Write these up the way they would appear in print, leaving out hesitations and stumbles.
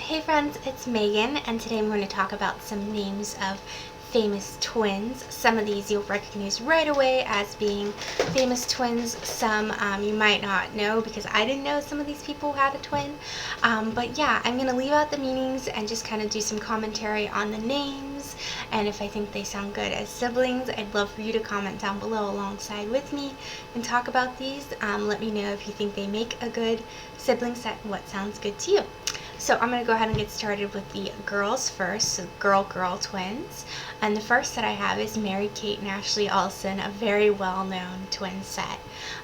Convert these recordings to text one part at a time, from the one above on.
Hey friends, it's Megan, and today I'm going to talk about some names of famous twins. Some of these you'll recognize right away as being famous twins. Some you might not know, because I didn't know some of these people had a twin. But yeah, I'm going to leave out the meanings and just kind of do some commentary on the names, and if I think they sound good as siblings. I'd love for you to comment down below alongside with me and talk about these. Let me know if you think they make a good sibling set and what sounds good to you. So I'm going to go ahead and get started with the girls first, so girl twins. And the first that I have is Mary Kate and Ashley Olsen, a very well-known twin set.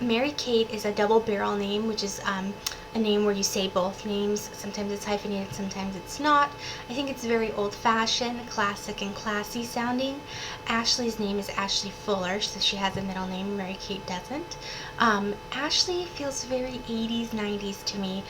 Mary Kate is a double barrel name, which is a name where you say both names. Sometimes it's hyphenated, sometimes it's not. I think it's very old-fashioned, classic, and classy sounding. Ashley's name is Ashley Fuller, so she has a middle name. Mary Kate doesn't. Ashley feels very 80s, 90s to me.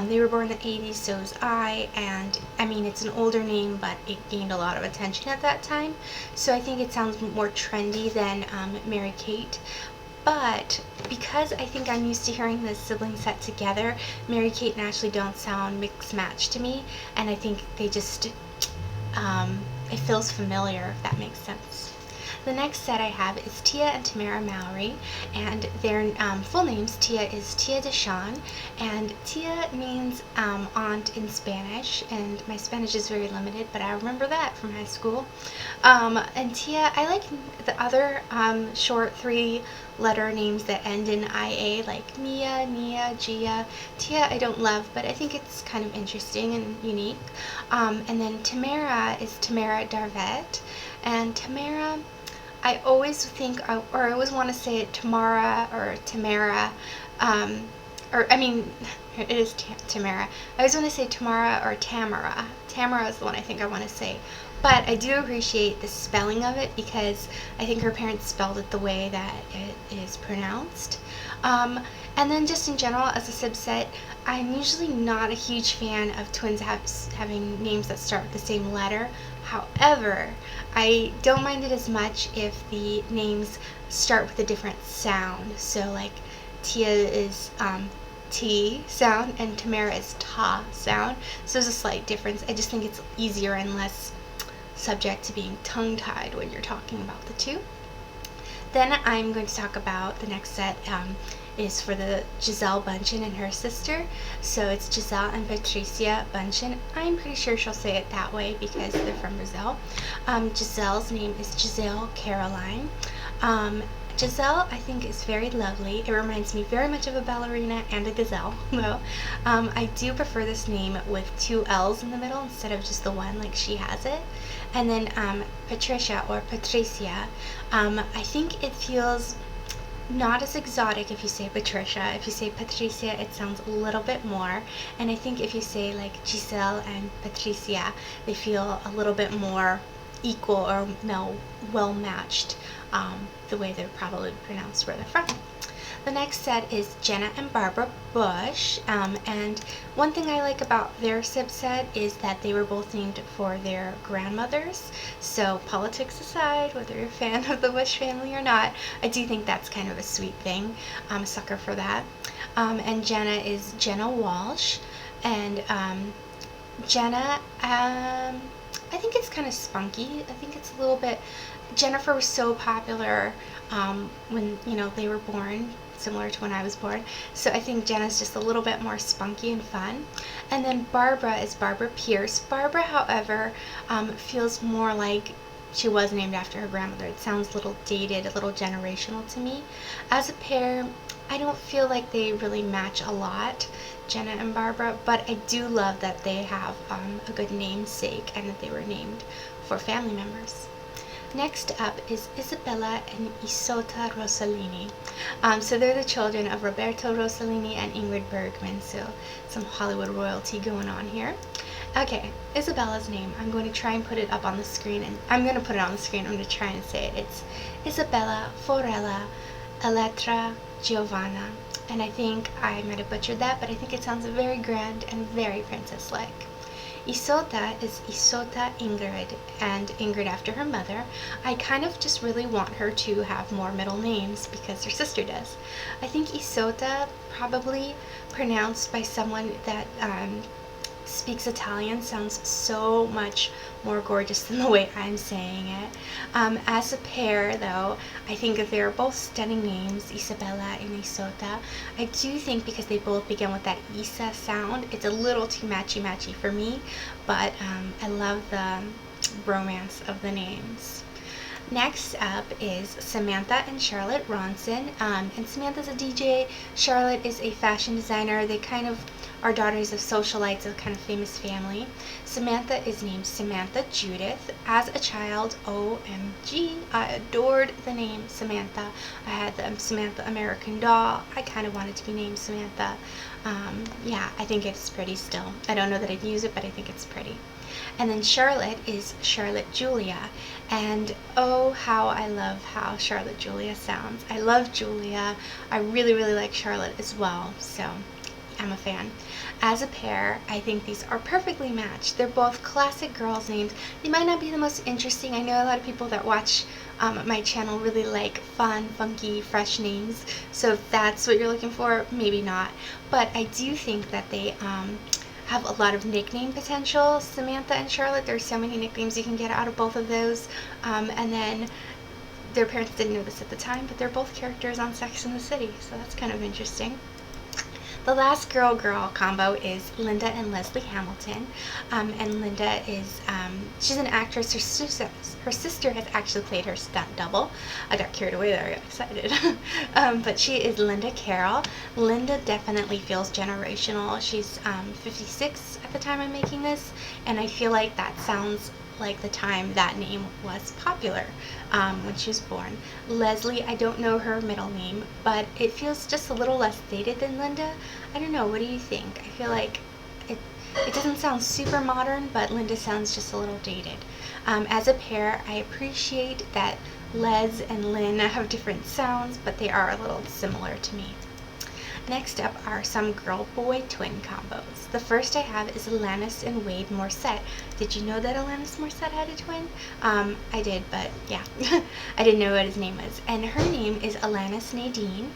They were born in the 80s, so was I, and I mean, it's an older name, but it gained a lot of attention at that time, so I think it sounds more trendy than Mary Kate. But because I think I'm used to hearing the sibling set together, Mary Kate and Ashley don't sound mixed match to me, and I think they just, it feels familiar, if that makes sense. The next set I have is Tia and Tamera Mowry, and their full names. Tia is Tia Dashon, and Tia means aunt in Spanish, and my Spanish is very limited, but I remember that from high school. And Tia, I like the other short 3-letter names that end in IA, like Mia, Nia, Gia. Tia I don't love, but I think it's kind of interesting and unique. And then Tamera is Tamera Darvette, and Tamera, I always think, or I always want to say it Tamara or Tamera, or I mean, it is Tamera. I always want to say Tamara or Tamara. Tamara is the one I think I want to say. But I do appreciate the spelling of it, because I think her parents spelled it the way that it is pronounced. And then just in general, as a subset, I'm usually not a huge fan of twins having names that start with the same letter. However, I don't mind it as much if the names start with a different sound. So like Tia is T sound and Tamera is Ta sound. So there's a slight difference. I just think it's easier and less subject to being tongue-tied when you're talking about the two. Then I'm going to talk about the next set is for the Gisele Bündchen and her sister. So it's Gisele and Patrícia Bündchen. I'm pretty sure she'll say it that way because they're from Brazil. Gisele's name is Gisele Caroline. Gisele, I think, is very lovely. It reminds me very much of a ballerina and a gazelle, though. I do prefer this name with 2 L's in the middle instead of just the one like she has it. And then Patricia or Patrícia, I think it feels not as exotic if you say Patricia. If you say Patrícia, it sounds a little bit more. And I think if you say like Gisele and Patrícia, they feel a little bit more equal or well matched, the way they're probably pronounced where they're from. The next set is Jenna and Barbara Bush, and one thing I like about their subset is that they were both named for their grandmothers. So politics aside, whether you're a fan of the Bush family or not, I do think that's kind of a sweet thing. I'm a sucker for that. And Jenna is Jenna Walsh, and Jenna, I think it's kind of spunky. I think it's a little bit, Jennifer was so popular when, you know, they were born, similar to when I was born. So I think Jenna's just a little bit more spunky and fun. And then Barbara is Barbara Pierce. Barbara, however, feels more like she was named after her grandmother. It sounds a little dated, a little generational to me. As a pair, I don't feel like they really match a lot, Jenna and Barbara, but I do love that they have a good namesake and that they were named for family members. Next up is Isabella and Isotta Rossellini. So they're the children of Roberto Rossellini and Ingrid Bergman, so some Hollywood royalty going on here. Okay, Isabella's name, I'm going to try and put it up on the screen, and I'm going to put it on the screen, I'm going to try and say it. It's Isabella, Fiorella, Elettra, Giovanna, and I think I might have butchered that, but I think it sounds very grand and very princess-like. Isotta is Isotta Ingrid, and Ingrid after her mother. I kind of just really want her to have more middle names because her sister does. I think Isotta, probably pronounced by someone that speaks Italian sounds so much more gorgeous than the way I'm saying it. As a pair, though, I think that they're both stunning names, Isabella and Isotta. I do think because they both begin with that Isa sound, it's a little too matchy-matchy for me, but I love the romance of the names. Next up is Samantha and Charlotte Ronson, and Samantha's a DJ, Charlotte is a fashion designer. They kind of are daughters of socialites, a kind of famous family. Samantha is named Samantha Judith. As a child, OMG, I adored the name Samantha. I had the Samantha American Doll. I kind of wanted to be named Samantha. Yeah, I think it's pretty still. I don't know that I'd use it, but I think it's pretty. And then Charlotte is Charlotte Julia, and oh, how I love how Charlotte Julia sounds. I love Julia. I really, really like Charlotte as well, so I'm a fan. As a pair, I think these are perfectly matched. They're both classic girls' names. They might not be the most interesting. I know a lot of people that watch my channel really like fun, funky, fresh names, so if that's what you're looking for, maybe not. But I do think that they have a lot of nickname potential. Samantha and Charlotte, there's so many nicknames you can get out of both of those. And then their parents didn't know this at the time, but they're both characters on Sex and the City, so that's kind of interesting. The last girl-girl combo is Linda and Leslie Hamilton, and Linda is, she's an actress. Her sister has actually played her stunt double. I got carried away there, I got excited. But she is Linda Carroll. Linda definitely feels generational. She's 56 at the time I'm making this, and I feel like that sounds like the time that name was popular, when she was born. Leslie, I don't know her middle name, but it feels just a little less dated than Linda. I don't know, what do you think? I feel like it doesn't sound super modern, but Linda sounds just a little dated. As a pair, I appreciate that Les and Lynn have different sounds, but they are a little similar to me. Next up are some girl-boy twin combos. The first I have is Alanis and Wade Morissette. Did you know that Alanis Morissette had a twin? I did, but yeah, I didn't know what his name was. And her name is Alanis Nadine.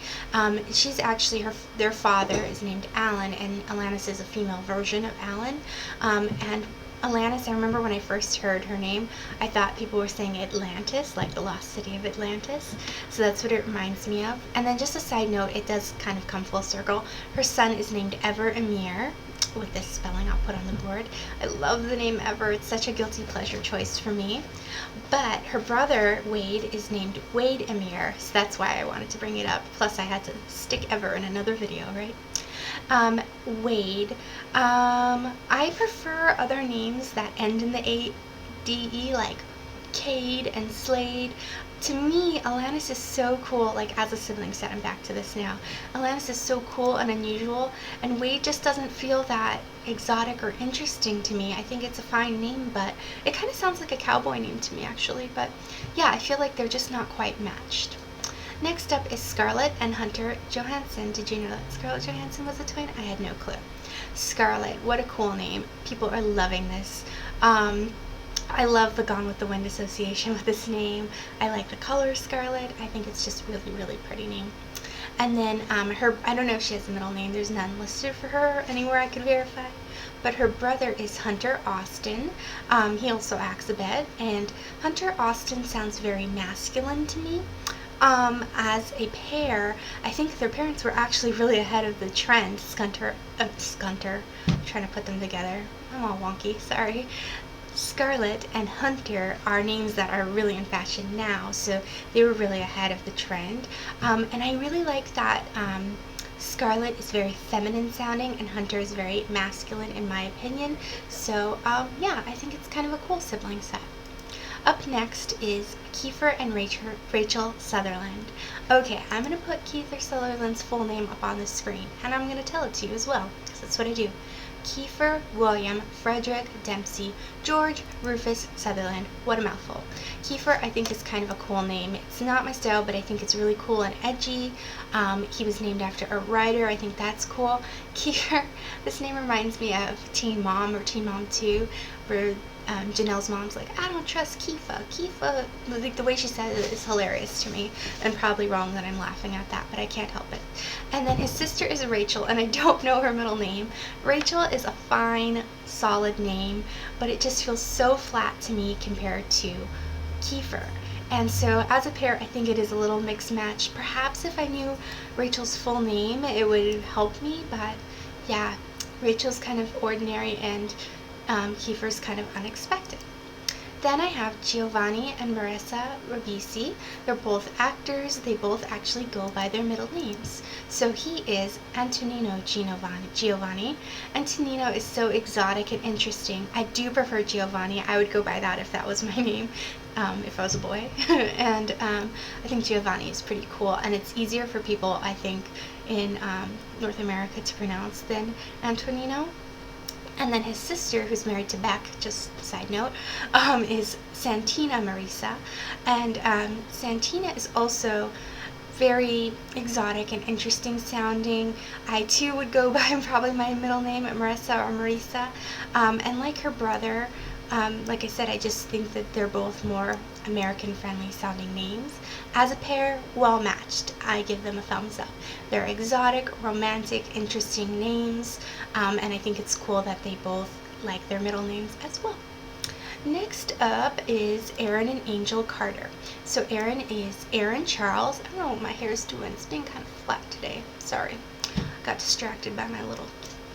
She's actually, their father is named Alan, and Alanis is a female version of Alan. And Alanis, I remember when I first heard her name, I thought people were saying Atlantis, like the lost city of Atlantis. So that's what it reminds me of. And then just a side note, it does kind of come full circle. Her son is named Ever Imre, with this spelling I'll put on the board. I love the name Ever. It's such a guilty pleasure choice for me. But her brother, Wade, is named Wade Imre, so that's why I wanted to bring it up. Plus I had to stick Ever in another video, right? Wade. I prefer other names that end in the A-D-E, like Cade and Slade. To me, Alanis is so cool, like as a sibling set, I'm back to this now. Alanis is so cool and unusual, and Wade just doesn't feel that exotic or interesting to me. I think it's a fine name, but it kind of sounds like a cowboy name to me, actually. But yeah, I feel like they're just not quite matched. Next up is Scarlett and Hunter Johansson. Did you know that Scarlett Johansson was a twin? I had no clue. Scarlett, what a cool name. People are loving this. I love the Gone with the Wind association with this name. I like the color Scarlett. I think it's just really, really pretty name. And then I don't know if she has a middle name. There's none listed for her anywhere I could verify. But her brother is Hunter Austin. He also acts a bit. And Hunter Austin sounds very masculine to me. As a pair, I think their parents were actually really ahead of the trend. Scunter, I'm trying to put them together. I'm all wonky, sorry. Scarlett and Hunter are names that are really in fashion now, so they were really ahead of the trend. And I really like that Scarlett is very feminine sounding and Hunter is very masculine in my opinion. So yeah, I think it's kind of a cool sibling set. Up next is Kiefer and Rachel Sutherland. Okay, I'm going to put Kiefer Sutherland's full name up on the screen, and I'm going to tell it to you as well, because that's what I do. Kiefer William Frederick Dempsey George Rufus Sutherland. What a mouthful. Kiefer, I think, is kind of a cool name. It's not my style, but I think it's really cool and edgy. He was named after a writer. I think that's cool. Kiefer, this name reminds me of Teen Mom or Teen Mom 2, where Janelle's mom's like, I don't trust Kiefer. Kiefer, like the way she says it is hilarious to me, and probably wrong that I'm laughing at that, but I can't help it. And then his sister is Rachel, and I don't know her middle name. Rachel is a fine, solid name, but it just feels so flat to me compared to Kiefer. And so as a pair, I think it is a little mixed match. Perhaps if I knew Rachel's full name, it would help me, but yeah, Rachel's kind of ordinary and Kiefer's kind of unexpected. Then I have Giovanni and Marissa Ribisi. They're both actors. They both actually go by their middle names. So he is Antonino Giovanni. Antonino is so exotic and interesting. I do prefer Giovanni. I would go by that if that was my name, if I was a boy. And I think Giovanni is pretty cool, and it's easier for people, I think, in North America to pronounce than Antonino. And then his sister, who's married to Beck, just side note, is Santina Marissa. And Santina is also very exotic and interesting sounding. I too would go by probably my middle name, Marissa or Marisa. And like her brother, like I said, I just think that they're both more American-friendly sounding names. As a pair, well matched. I give them a thumbs up. They're exotic, romantic, interesting names, and I think it's cool that they both like their middle names as well. Next up is Aaron and Angel Carter. So Aaron is Aaron Charles. I don't know what my hair is doing. It's being kind of flat today. Sorry. Got distracted by my little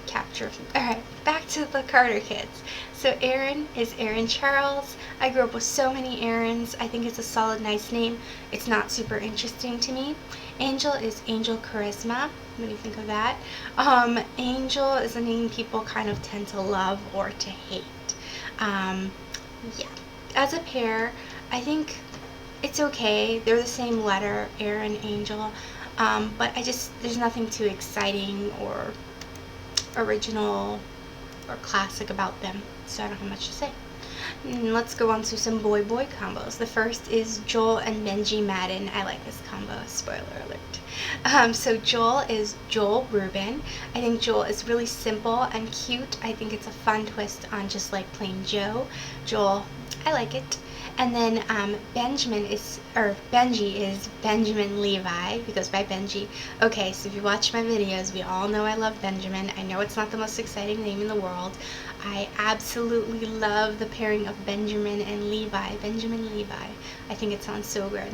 capture. Alright, back to the Carter kids. So Aaron is Aaron Charles. I grew up with so many Aarons. I think it's a solid, nice name. It's not super interesting to me. Angel is Angel Charisma. What do you think of that? Angel is a name people kind of tend to love or to hate. Yeah. As a pair, I think it's okay. They're the same letter, Aaron, Angel. But there's nothing too exciting or original or classic about them, so I don't have much to say. Let's go on to some boy-boy combos. The first is Joel and Benji Madden. I like this combo, spoiler alert. So Joel is Joel Rubin. I think Joel is really simple and cute. I think it's a fun twist on just like plain Joe. Joel, I like it. And then Benji is Benjamin Levi. He goes by Benji. Okay, so if you watch my videos, we all know I love Benjamin. I know it's not the most exciting name in the world. I absolutely love the pairing of Benjamin and Levi. Benjamin Levi. I think it sounds so good.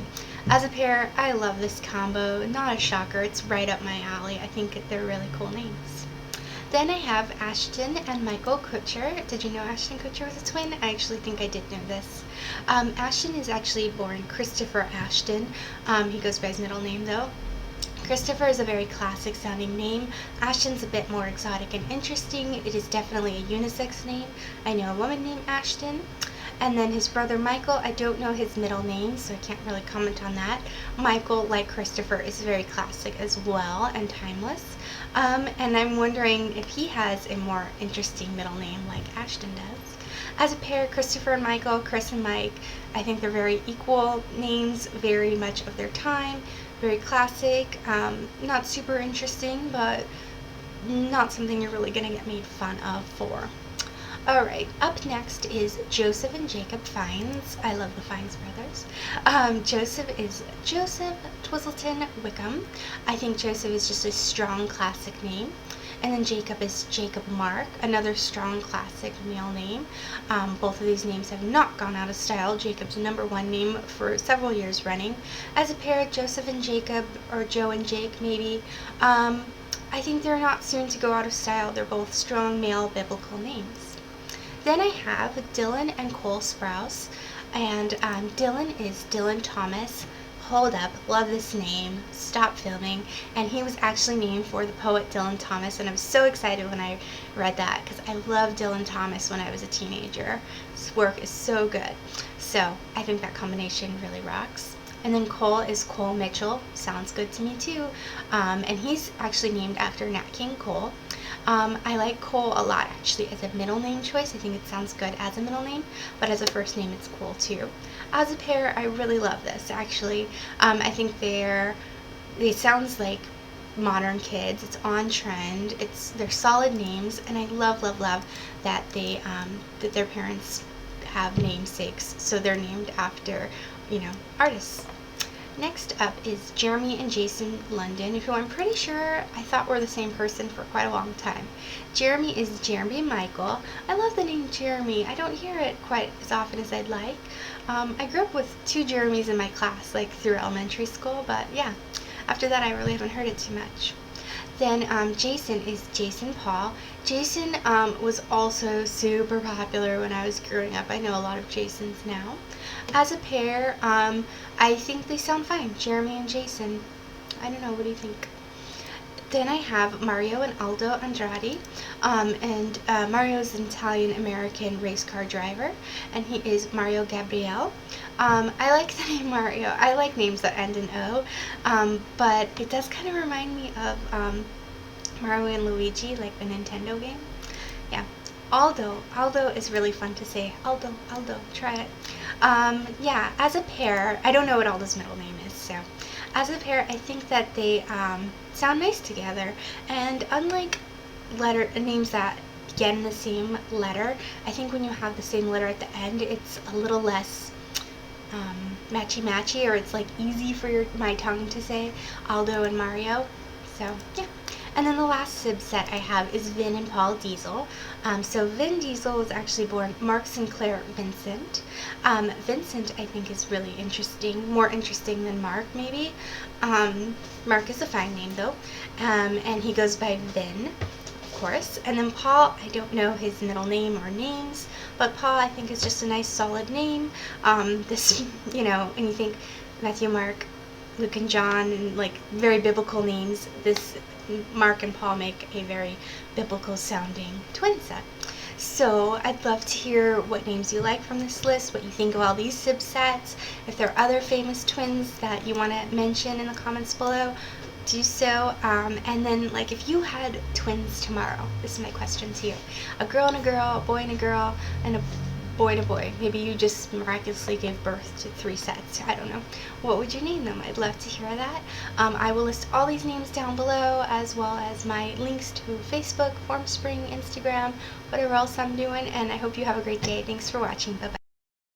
As a pair, I love this combo. Not a shocker. It's right up my alley. I think they're really cool names. Then I have Ashton and Michael Kutcher. Did you know Ashton Kutcher was a twin? I actually think I did know this. Ashton is actually born Christopher Ashton. He goes by his middle name though. Christopher is a very classic sounding name. Ashton's a bit more exotic and interesting. It is definitely a unisex name. I know a woman named Ashton. And then his brother Michael, I don't know his middle name, so I can't really comment on that. Michael, like Christopher, is very classic as well and timeless. And I'm wondering if he has a more interesting middle name like Ashton does. As a pair, Christopher and Michael, Chris and Mike, I think they're very equal names, very much of their time, very classic, not super interesting, but not something you're really going to get made fun of for. Alright, up next is Joseph and Jacob Fiennes. I love the Fiennes brothers. Joseph is Joseph Twizzleton Wickham. I think Joseph is just a strong classic name. And then Jacob is Jacob Mark, another strong classic male name. Both of these names have not gone out of style. Jacob's #1 name for several years running. As a pair, Joseph and Jacob, or Joe and Jake maybe, I think they're not soon to go out of style. They're both strong male biblical names. Then I have Dylan and Cole Sprouse, and Dylan is Dylan Thomas. Hold up, love this name, stop filming. And he was actually named for the poet Dylan Thomas, and I was so excited when I read that because I loved Dylan Thomas when I was a teenager. His work is so good. So I think that combination really rocks. And then Cole is Cole Mitchell, sounds good to me too. And he's actually named after Nat King Cole. I like Cole a lot actually as a middle name choice. I think it sounds good as a middle name, but as a first name it's cool too. As a pair, I really love this actually. I think it sounds like modern kids. It's on trend. They're solid names, and I love that that their parents have namesakes, so they're named after, artists. Next up is Jeremy and Jason London, who I'm pretty sure I thought were the same person for quite a long time. Jeremy is Jeremy Michael. I love the name Jeremy. I don't hear it quite as often as I'd like. I grew up with 2 Jeremys in my class, like through elementary school, but yeah, after that I really haven't heard it too much. Then Jason is Jason Paul. Jason was also super popular when I was growing up. I know a lot of Jasons now. As a pair, I think they sound fine. Jeremy and Jason. I don't know, what do you think? Then I have Mario and Aldo Andrade, and Mario is an Italian-American race car driver, and he is Mario Gabriele. I like the name Mario. I like names that end in O, but it does kind of remind me of Mario and Luigi, like the Nintendo game. Yeah. Aldo is really fun to say. Aldo, try it. Yeah, as a pair, I don't know what Aldo's middle name is, so as a pair, I think that they sound nice together, and unlike names that begin the same letter, I think when you have the same letter at the end, it's a little less matchy-matchy, or it's like easy for my tongue to say, Aldo and Mario. So yeah. And then the last sib set I have is Vin and Paul Diesel. So Vin Diesel was actually born Mark Sinclair Vincent. Vincent, I think, is really interesting, more interesting than Mark, maybe. Mark is a fine name, though, and he goes by Vin, of course. And then Paul, I don't know his middle name or names, but Paul, I think, is just a nice, solid name. This, you know, and you think Matthew, Mark, Luke, and John, and like very biblical names, this Mark and Paul make a very biblical sounding twin set. So I'd love to hear what names you like from this list, what you think of all these sib sets. If there are other famous twins that you want to mention in the comments below, do so. And then, like, if you had twins tomorrow, this is my question to you. A girl and a girl, a boy and a girl, and a boy and a boy. Maybe you just miraculously gave birth to 3 sets. I don't know. What would you name them? I'd love to hear that. I will list all these names down below, as well as my links to Facebook, Formspring, Instagram, whatever else I'm doing, and I hope you have a great day. Thanks for watching. Bye-bye.